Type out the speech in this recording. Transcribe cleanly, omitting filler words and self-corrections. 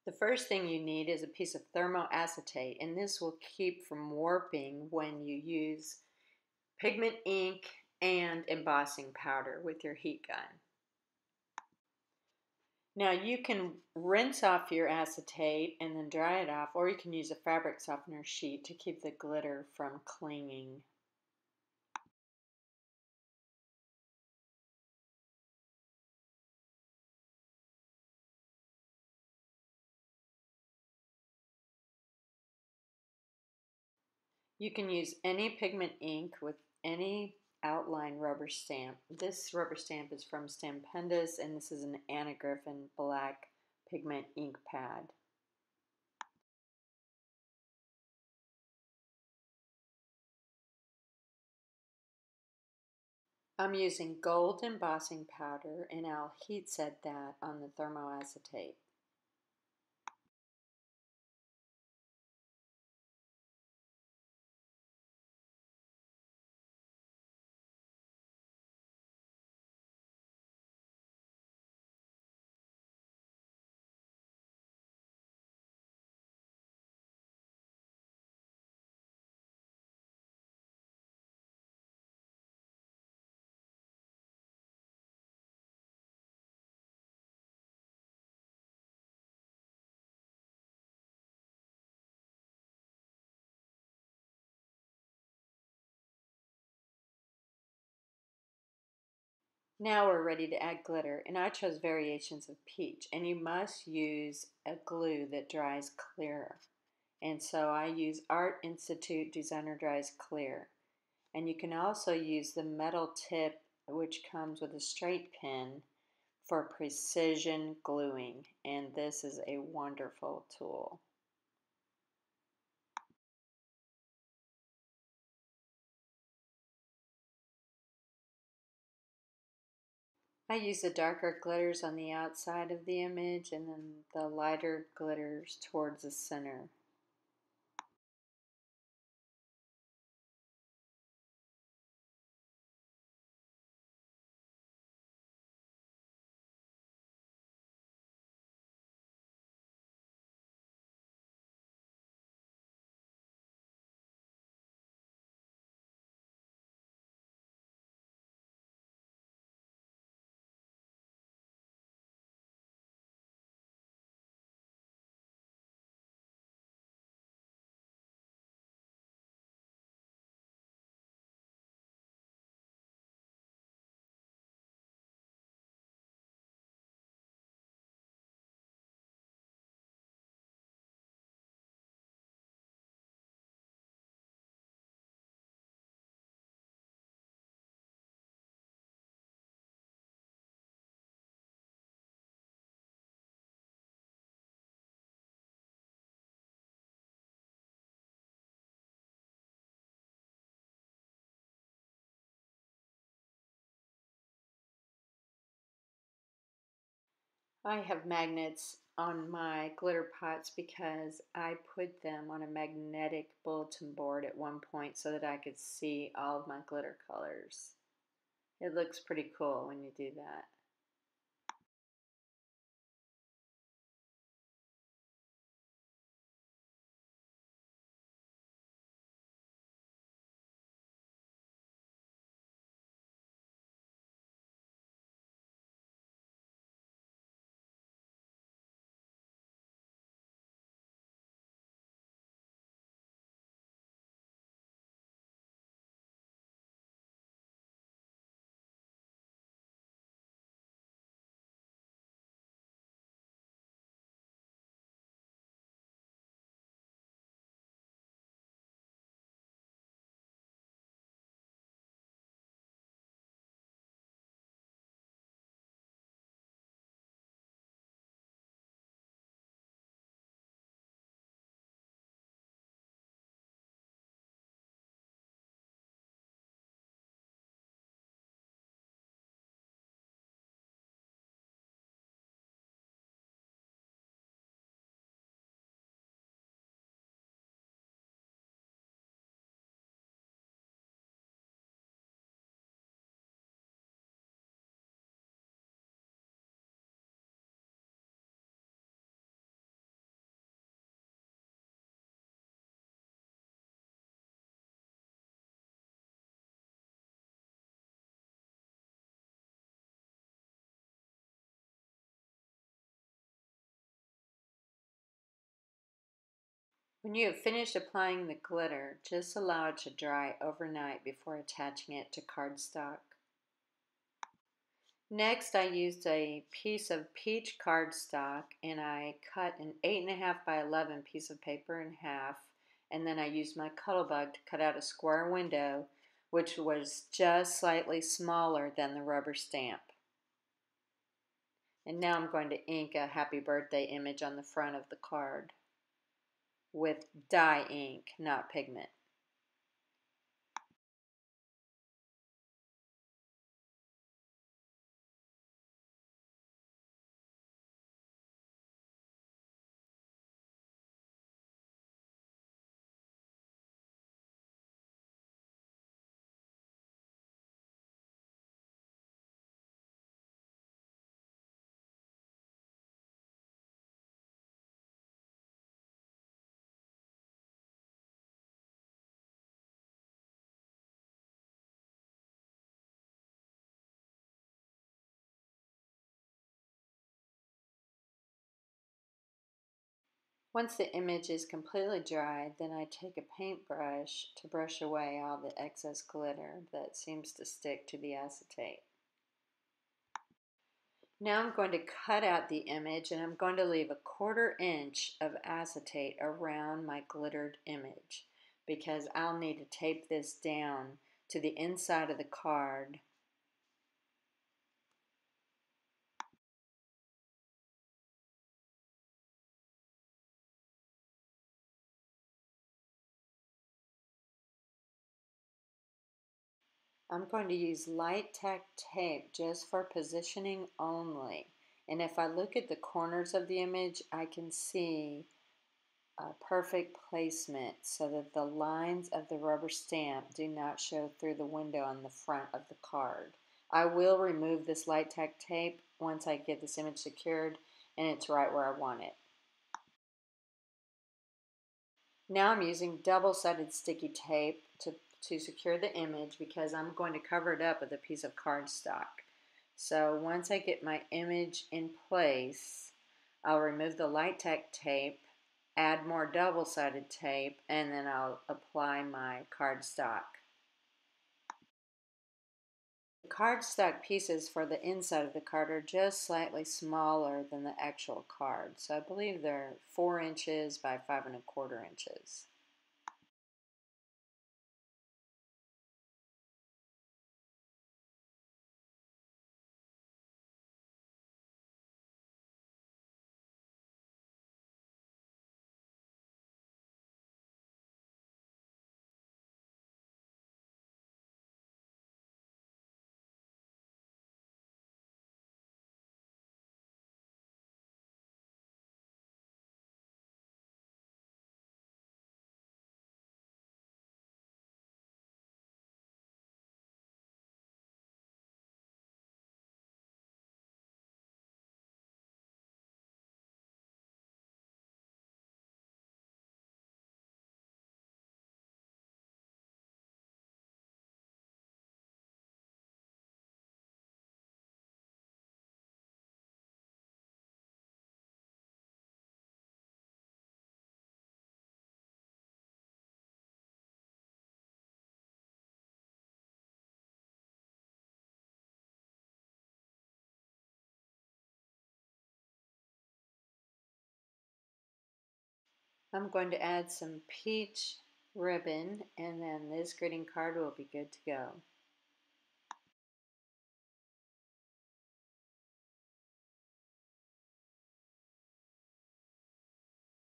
The first thing you need is a piece of Thermo Acetate, and this will keep from warping when you use pigment ink and embossing powder with your heat gun. Now you can rinse off your acetate and then dry it off, or you can use a fabric softener sheet to keep the glitter from clinging. You can use any pigment ink with any outline rubber stamp. This rubber stamp is from Stampendous, and this is an Anagriffin black pigment ink pad. I'm using gold embossing powder, and I'll heat set that on the thermoacetate. Now we're ready to add glitter, and I chose variations of peach, and you must use a glue that dries clear. And so I use Art Institute Designer Dries Clear. And you can also use the metal tip, which comes with a straight pin, for precision gluing, and this is a wonderful tool. I use the darker glitters on the outside of the image and then the lighter glitters towards the center. I have magnets on my glitter pots because I put them on a magnetic bulletin board at one point so that I could see all of my glitter colors. It looks pretty cool when you do that. When you have finished applying the glitter, just allow it to dry overnight before attaching it to cardstock. Next, I used a piece of peach cardstock and I cut an 8.5 by 11 piece of paper in half, and then I used my cuttlebug to cut out a square window, which was just slightly smaller than the rubber stamp. And now I'm going to ink a happy birthday image on the front of the card with dye ink, not pigment. Once the image is completely dry, then I take a paintbrush to brush away all the excess glitter that seems to stick to the acetate. Now I'm going to cut out the image and I'm going to leave a 1/4 inch of acetate around my glittered image because I'll need to tape this down to the inside of the card. I'm going to use light tack tape just for positioning only. And if I look at the corners of the image, I can see a perfect placement so that the lines of the rubber stamp do not show through the window on the front of the card. I will remove this light tack tape once I get this image secured and it's right where I want it. Now I'm using double-sided sticky tape to secure the image because I'm going to cover it up with a piece of cardstock. So once I get my image in place, I'll remove the light tack tape, add more double-sided tape, and then I'll apply my cardstock. The cardstock pieces for the inside of the card are just slightly smaller than the actual card. So I believe they're 4 inches by 5.25 inches. I'm going to add some peach ribbon and then this greeting card will be good to go.